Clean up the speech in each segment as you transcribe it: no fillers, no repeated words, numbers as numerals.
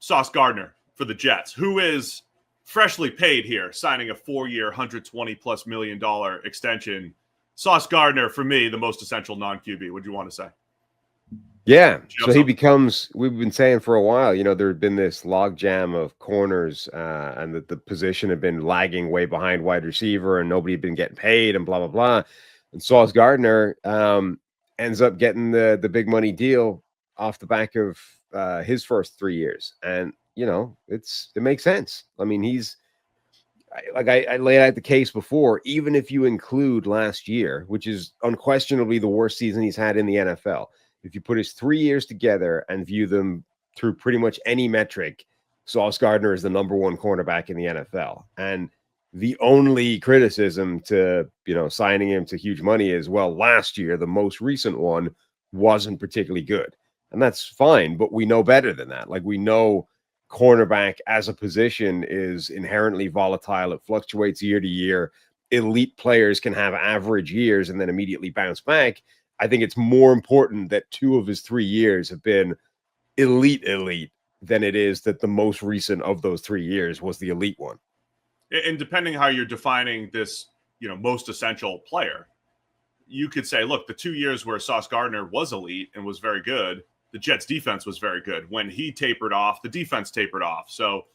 Sauce Gardner for the Jets, who is freshly paid here, signing a 4-year, $120+ million extension. Sauce Gardner, for me, the most essential non-QB. What do you want to say? Yeah, so he becomes, we've been saying for a while, there had been this logjam of corners and that the position had been lagging way behind wide receiver and nobody had been getting paid and blah, blah, blah. And Sauce Gardner ends up getting the big money deal off the back of his first 3 years. And, it makes sense. I mean, I laid out the case before, even if you include last year, which is unquestionably the worst season he's had in the NFL. If you put his 3 years together and view them through pretty much any metric, Sauce Gardner is the number one cornerback in the NFL. And the only criticism to, signing him to huge money is, well, last year, the most recent one wasn't particularly good. And that's fine, but we know better than that. Like, we know cornerback as a position is inherently volatile. It fluctuates year to year. Elite players can have average years and then immediately bounce back. I think it's more important that 2 of his 3 years have been elite than it is that the most recent of those 3 years was the elite one. And depending how you're defining this, most essential player, you could say, look, the 2 years where Sauce Gardner was elite and was very good, the Jets defense was very good. When he tapered off, the defense tapered off. So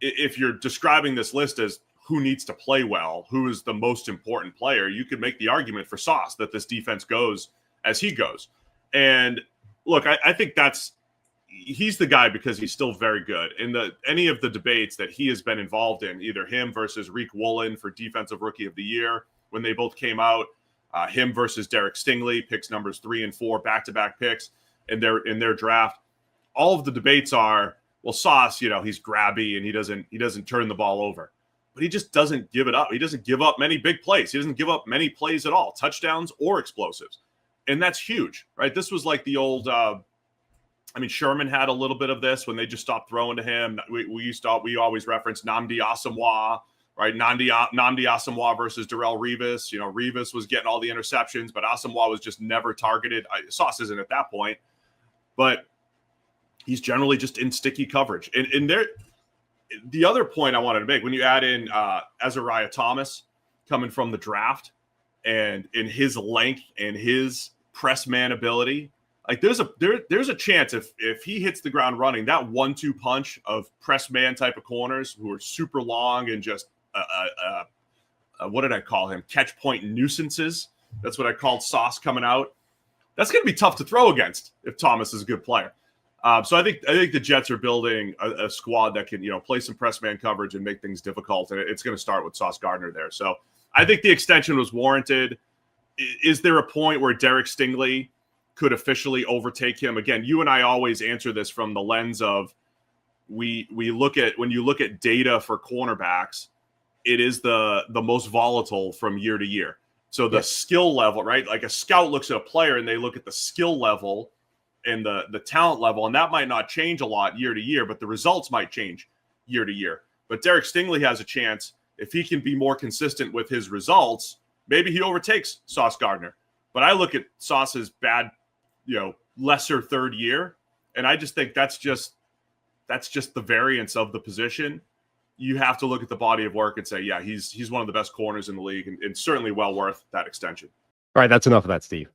if you're describing this list as who needs to play well, who is the most important player, you could make the argument for Sauce that this defense goes as he goes. And look, I think he's the guy because he's still very good. In any of the debates that he has been involved in, either him versus Rick Woolen for Defensive Rookie of the Year, when they both came out, him versus Derek Stingley, picks numbers 3 and 4, back-to-back picks in their draft. All of the debates are, well, Sauce, he's grabby and he doesn't turn the ball over. But he just doesn't give it up. He doesn't give up many big plays. He doesn't give up many plays at all, touchdowns or explosives. And that's huge, right? This was like the old, Sherman had a little bit of this when they just stopped throwing to him. We always reference Nnamdi Asomugha, right? Nnamdi Asomugha versus Darrelle Revis. Revis was getting all the interceptions, but Asomugha was just never targeted. Sauce isn't at that point, but he's generally just in sticky coverage. And the other point I wanted to make, when you add in Azareye'h Thomas coming from the draft, and in his length and his press man ability, like there's a chance if he hits the ground running, that 1-2 punch of press man type of corners who are super long and just what did I call him? Catch point nuisances. That's what I called Sauce coming out. That's going to be tough to throw against if Thomas is a good player. So I think the Jets are building a squad that can play some press man coverage and make things difficult, and it's going to start with Sauce Gardner there. So I think the extension was warranted. Is there a point where Derek Stingley could officially overtake him? Again, you and I always answer this from the lens of when you look at data for cornerbacks, it is the most volatile from year to year. So the skill level, right? Like a scout looks at a player and they look at the skill level and the talent level, and that might not change a lot year to year, but the results might change year to year. But Derek Stingley has a chance. If he can be more consistent with his results, maybe he overtakes Sauce Gardner. But I look at Sauce's bad, lesser third year, and I just think that's just the variance of the position. You have to look at the body of work and say, yeah, he's one of the best corners in the league, and certainly well worth that extension. All right, that's enough of that, Steve.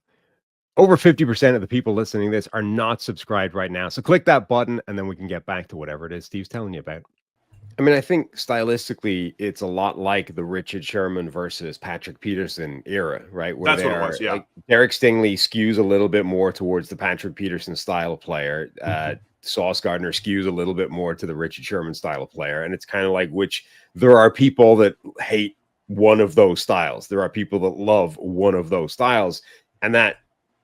Over 50% of the people listening to this are not subscribed right now. So click that button, and then we can get back to whatever it is Steve's telling you about. I think stylistically, it's a lot like the Richard Sherman versus Patrick Peterson era, right? Where that's what it was, yeah. Like Derek Stingley skews a little bit more towards the Patrick Peterson style of player. Sauce Gardner skews a little bit more to the Richard Sherman style of player. And it's kind of like there are people that hate one of those styles. There are people that love one of those styles. And that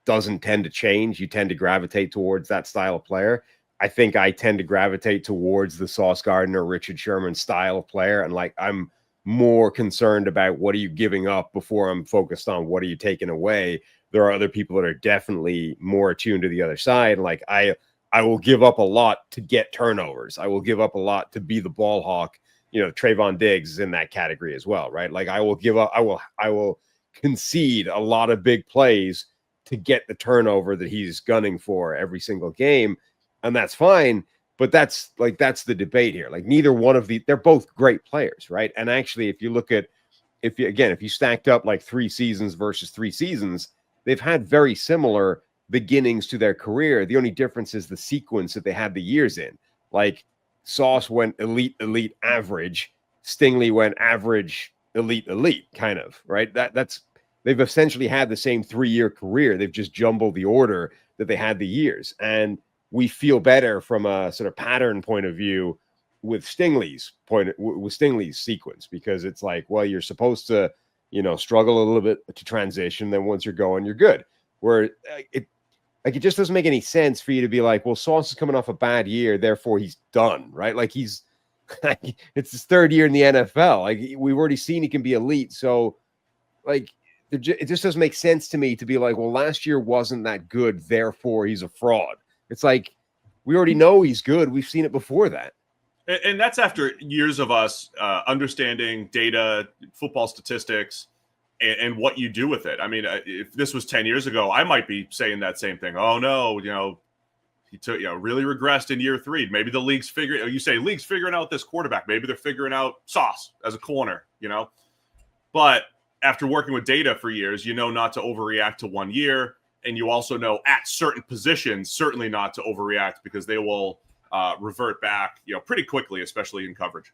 doesn't tend to change. You tend to gravitate towards that style of player. I think I tend to gravitate towards the Sauce Gardner, Richard Sherman style of player. And I'm more concerned about what are you giving up before I'm focused on what are you taking away. There are other people that are definitely more attuned to the other side. Like I will give up a lot to get turnovers. I will give up a lot to be the ball hawk. Trayvon Diggs is in that category as well, right? Like I will concede a lot of big plays to get the turnover that he's gunning for every single game. And that's fine. But that's the debate here. Like neither one of they're both great players, right? And actually, if you look at if you stacked up like 3 seasons versus 3 seasons, they've had very similar beginnings to their career. The only difference is the sequence that they had the years in. Like Sauce went elite, average. Stingley went average, elite, kind of, right? That's they've essentially had the same 3-year career. They've just jumbled the order that they had the years. And we feel better from a sort of pattern point of view with Stingley's sequence, because it's like, well, you're supposed to, struggle a little bit to transition. Then once you're going, you're good. Where it just doesn't make any sense for you to be like, well, Sauce is coming off a bad year, therefore he's done, right? Like it's his 3rd year in the NFL. Like we've already seen he can be elite. So like, it just doesn't make sense to me to be like, well, last year wasn't that good, therefore he's a fraud. It's like, we already know he's good. We've seen it before that. And that's after years of us understanding data, football statistics, and what you do with it. I mean, if this was 10 years ago, I might be saying that same thing. Oh, no, he took, really regressed in year 3. Maybe the league's figuring out this quarterback. Maybe they're figuring out Sauce as a corner, But after working with data for years, not to overreact to 1 year. And you also know at certain positions, certainly not to overreact, because they will revert back, pretty quickly, especially in coverage.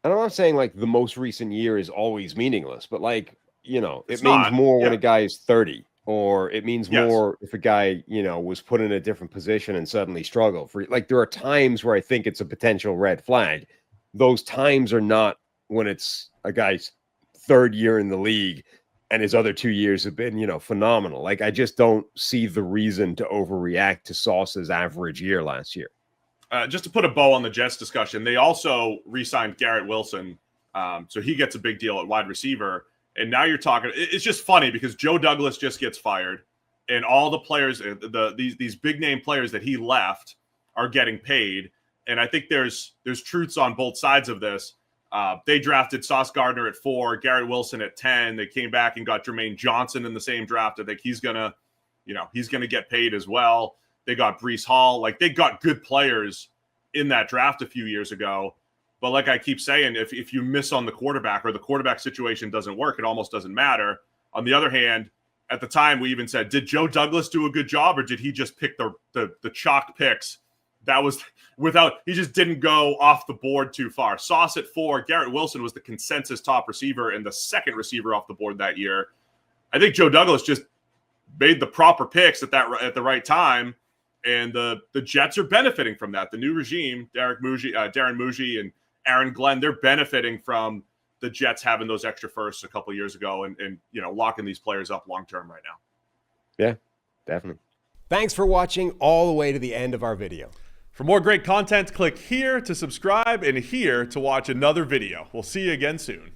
And I'm not saying like the most recent year is always meaningless, but like, it means not. more Yeah. when a guy is 30, or it means more if a guy, was put in a different position and suddenly struggled. Like there are times where I think it's a potential red flag. Those times are not when it's a guy's 3rd year in the league and his other 2 years have been, phenomenal. Like I just don't see the reason to overreact to Sauce's average year last year. Just to put a bow on the Jets discussion, they also re-signed Garrett Wilson, so he gets a big deal at wide receiver. And now you're talking. It's just funny because Joe Douglas just gets fired, and all the players, these big name players that he left, are getting paid. And I think there's truths on both sides of this. They drafted Sauce Gardner at 4, Garrett Wilson at 10. They came back and got Jermaine Johnson in the same draft. I think he's gonna get paid as well. They got Breece Hall. Like they got good players in that draft a few years ago. But like I keep saying, if you miss on the quarterback or the quarterback situation doesn't work, it almost doesn't matter. On the other hand, at the time we even said, did Joe Douglas do a good job, or did he just pick the chalked picks? That was he just didn't go off the board too far. Sauce at 4, Garrett Wilson was the consensus top receiver and the 2nd receiver off the board that year. I think Joe Douglas just made the proper picks at the right time, and the Jets are benefiting from that. The new regime, Darren Muji and Aaron Glenn, they're benefiting from the Jets having those extra firsts a couple of years ago and locking these players up long term right now. Yeah, definitely. Thanks for watching all the way to the end of our video. For more great content, click here to subscribe and here to watch another video. We'll see you again soon.